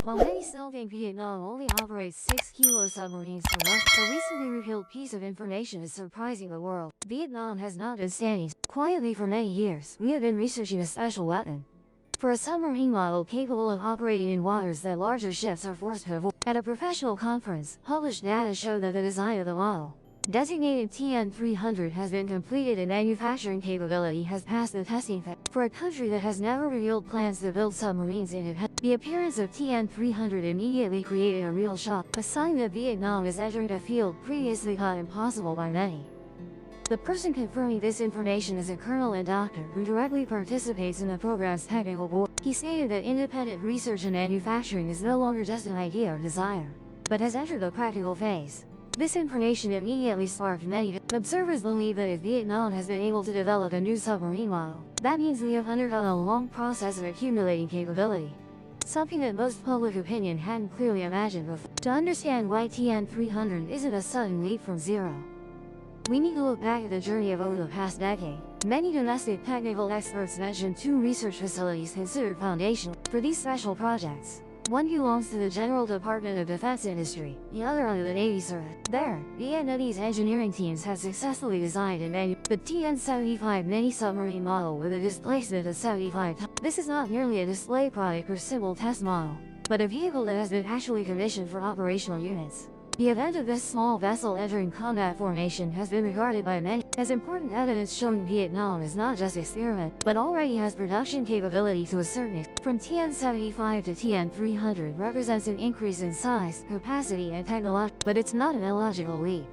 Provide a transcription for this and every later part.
While many still think Vietnam only operates 6-kilo submarines for Russia, a recently revealed piece of information is surprising the world. Vietnam has not been standing quietly for many years. We have been researching a special weapon for a submarine model capable of operating in waters that larger ships are forced to avoid. At a professional conference, published data show that the design of the model, designated TN300, has been completed and manufacturing capability has passed the testing phase. For a country that has never revealed plans to build submarines in it, the appearance of TN300 immediately created a real shock, a sign that Vietnam is entering a field previously thought impossible by many. The person confirming this information is a colonel and doctor who directly participates in the program's technical board. He stated that independent research and manufacturing is no longer just an idea or desire, but has entered the practical phase. This information immediately sparked many. Observers believe that if Vietnam has been able to develop a new submarine model, that means we have undergone a long process of accumulating capability, something that most public opinion hadn't clearly imagined before. To understand why TN300 isn't a sudden leap from zero, we need to look back at the journey of over the past decade. Many domestic technical experts mention two research facilities considered foundational for these special projects. One belongs to the General Department of Defense Industry, the other under the Navy service. There, Vietnamese engineering teams have successfully designed and manufactured the TN-75 mini-submarine model with a displacement of 75 tons. This is not merely a display product or simple test model, but a vehicle that has been actually commissioned for operational units. The event of this small vessel entering combat formation has been regarded by many as important evidence showing Vietnam is not just experiment, but already has production capability to a certain extent. From TN-75 to TN-300 represents an increase in size, capacity, and technology, but it's not an illogical leap.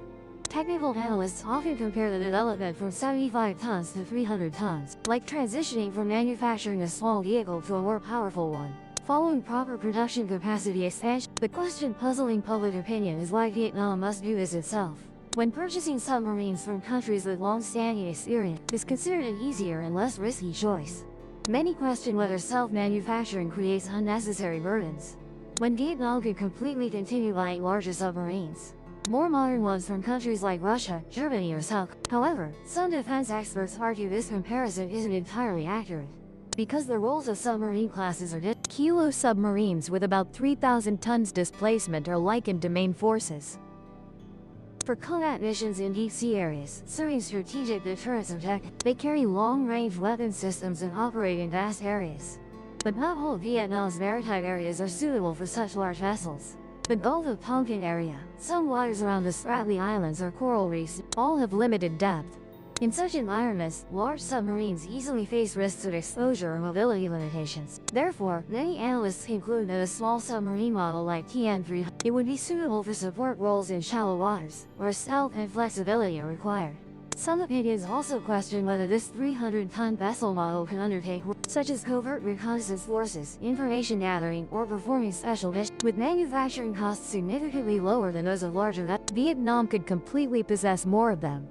Technical analysts often compare the development from 75 tons to 300 tons, like transitioning from manufacturing a small vehicle to a more powerful one. Following proper production capacity expansion, the question puzzling public opinion is why Vietnam must do this itself. When purchasing submarines from countries with long-standing experience is considered an easier and less risky choice. Many question whether self-manufacturing creates unnecessary burdens, when Vietnam could completely continue buying larger submarines, more modern ones from countries like Russia, Germany, or South. However, some defense experts argue this comparison isn't entirely accurate, because the roles of submarine classes are different. Kilo submarines with about 3,000 tons displacement are likened to main forces for combat missions in deep sea areas, serving strategic deterrence objectives. They carry long-range weapon systems and operate in vast areas. But not all of Vietnam's maritime areas are suitable for such large vessels. The Gulf of Tonkin area, some waters around the Spratly Islands or coral reefs, all have limited depth. In such environments, large submarines easily face risks of exposure or mobility limitations. Therefore, many analysts conclude that a small submarine model like TN-300 would be suitable for support roles in shallow waters, where stealth and flexibility are required. Some opinions also question whether this 300-ton vessel model can undertake work such as covert reconnaissance forces, information gathering, or performing special missions. With manufacturing costs significantly lower than those of larger vessels, Vietnam could completely possess more of them,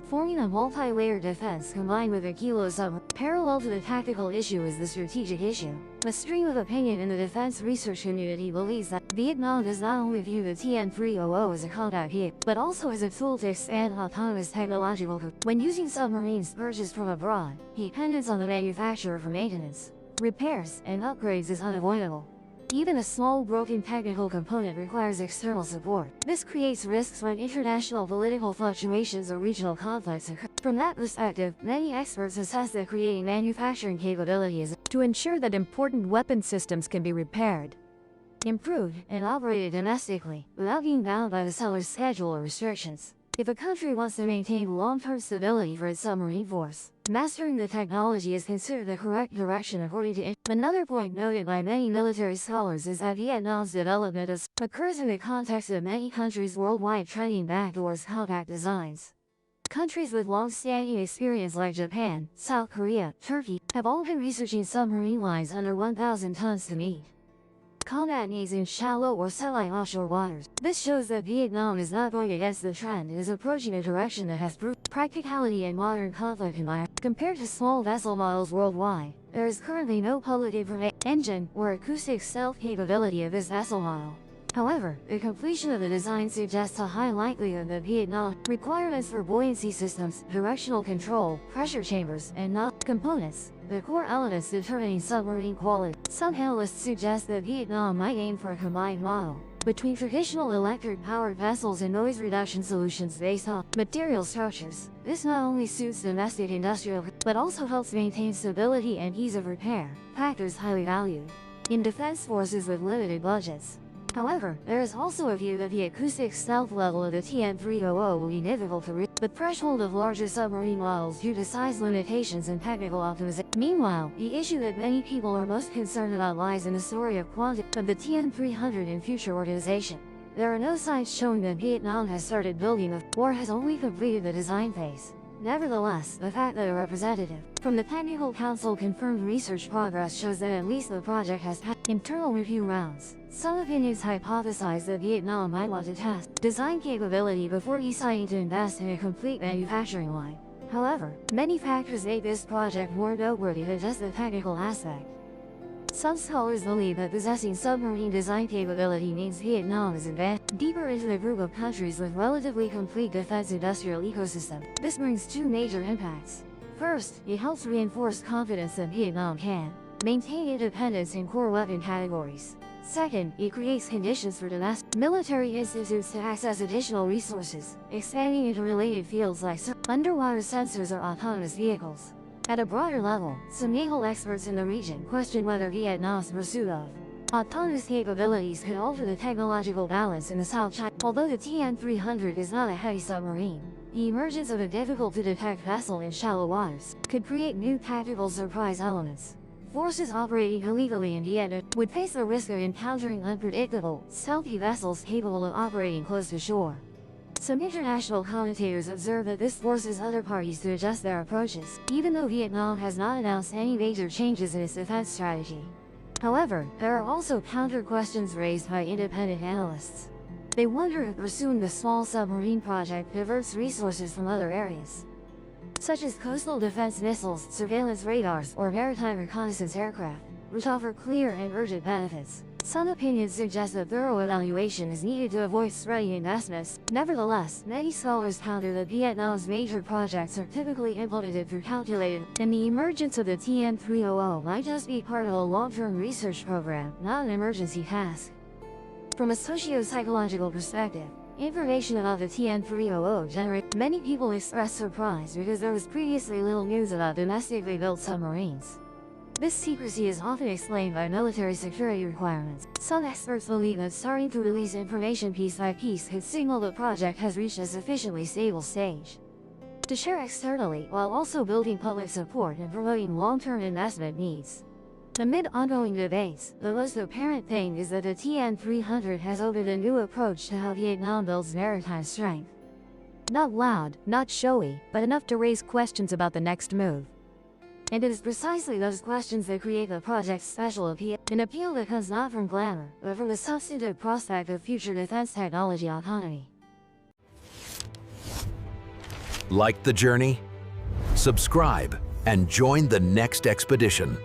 forming a multi-layered defense combined with a kilo submarine. Parallel to the tactical issue is the strategic issue. A stream of opinion in the defense research community believes that Vietnam does not only view the TN-300 as a combat vehicle, but also as a tool to expand autonomous technological capability. When using submarines purchased from abroad, dependence on the manufacturer for maintenance, repairs, and upgrades is unavoidable. Even a small broken technical component requires external support. This creates risks when international political fluctuations or regional conflicts occur. From that perspective, many experts assess that creating manufacturing capability is to ensure that important weapon systems can be repaired, improved, and operated domestically, without being bound by the seller's schedule or restrictions. If a country wants to maintain long-term stability for its submarine force, mastering the technology is considered the correct direction according to. Another point noted by many military scholars is that Vietnam's development occurs in the context of many countries worldwide trending back towards compact designs. Countries with long-standing experience like Japan, South Korea, Turkey, have all been researching submarine lines under 1,000 tons to meet combat needs in shallow or semi-offshore waters. This shows that Vietnam is not going against the trend and is approaching a direction that has proved practicality in modern conflict environments. Compared to small vessel models worldwide, there is currently no public information, engine, or acoustic stealth capability of this vessel model. However, the completion of the design suggests a high likelihood that Vietnam requirements for buoyancy systems, directional control, pressure chambers, and Components. The core elements determining submarine quality. Some analysts suggest that Vietnam might aim for a combined model between traditional electric-powered vessels and noise reduction solutions based on material structures. This not only suits domestic industrial, but also helps maintain stability and ease of repair, factors highly valued in defense forces with limited budgets. However, there is also a view that the acoustic stealth level of the TN-300 will be difficult to reach the threshold of larger submarine models due to size limitations and technical optimization. Meanwhile, the issue that many people are most concerned about lies in the story of quantity of the TN-300 in future organization. There are no signs showing that Vietnam has started building the or has only completed the design phase. Nevertheless, the fact that a representative from the Technical Council confirmed research progress shows that at least the project has had internal review rounds. Some opinions hypothesize that Vietnam might want to test design capability before deciding to invest in a complete manufacturing line. However, many factors make this project more noteworthy than just the technical aspect. Some scholars believe that possessing submarine design capability means Vietnam is advanced deeper into the group of countries with relatively complete defense industrial ecosystem. This brings two major impacts. First, it helps reinforce confidence that Vietnam can maintain independence in core weapon categories. Second, it creates conditions for domestic military institutes to access additional resources, expanding into related fields like underwater sensors or autonomous vehicles. At a broader level, some naval experts in the region question whether Vietnam's pursuit of autonomous capabilities could alter the technological balance in the South China. Although the TN-300 is not a heavy submarine, the emergence of a difficult-to-detect vessel in shallow waters could create new tactical surprise elements. Forces operating illegally in Vietnam would face the risk of encountering unpredictable, stealthy vessels capable of operating close to shore. Some international commentators observe that this forces other parties to adjust their approaches, even though Vietnam has not announced any major changes in its defense strategy. However, there are also counter-questions raised by independent analysts. They wonder if pursuing the small submarine project diverts resources from other areas, such as coastal defense missiles, surveillance radars, or maritime reconnaissance aircraft, which offer clear and urgent benefits. Some opinions suggest that thorough evaluation is needed to avoid spreading investments. Nevertheless, many scholars counter that Vietnam's major projects are typically implemented through calculated, and the emergence of the TN-300 might just be part of a long-term research program, not an emergency task. From a socio-psychological perspective, information about the TN-300 generates many people express surprise because there was previously little news about domestically built submarines. This secrecy is often explained by military security requirements. Some experts believe that starting to release information piece by piece could signal the project has reached a sufficiently stable stage to share externally, while also building public support and promoting long-term investment needs. Amid ongoing debates, the most apparent thing is that the TN-300 has opened a new approach to how Vietnam builds maritime strength. Not loud, not showy, but enough to raise questions about the next move. And it is precisely those questions that create the project's special appeal, an appeal that comes not from glamour, but from the substantive prospect of future defense technology autonomy. Like the journey? Subscribe and join the next expedition.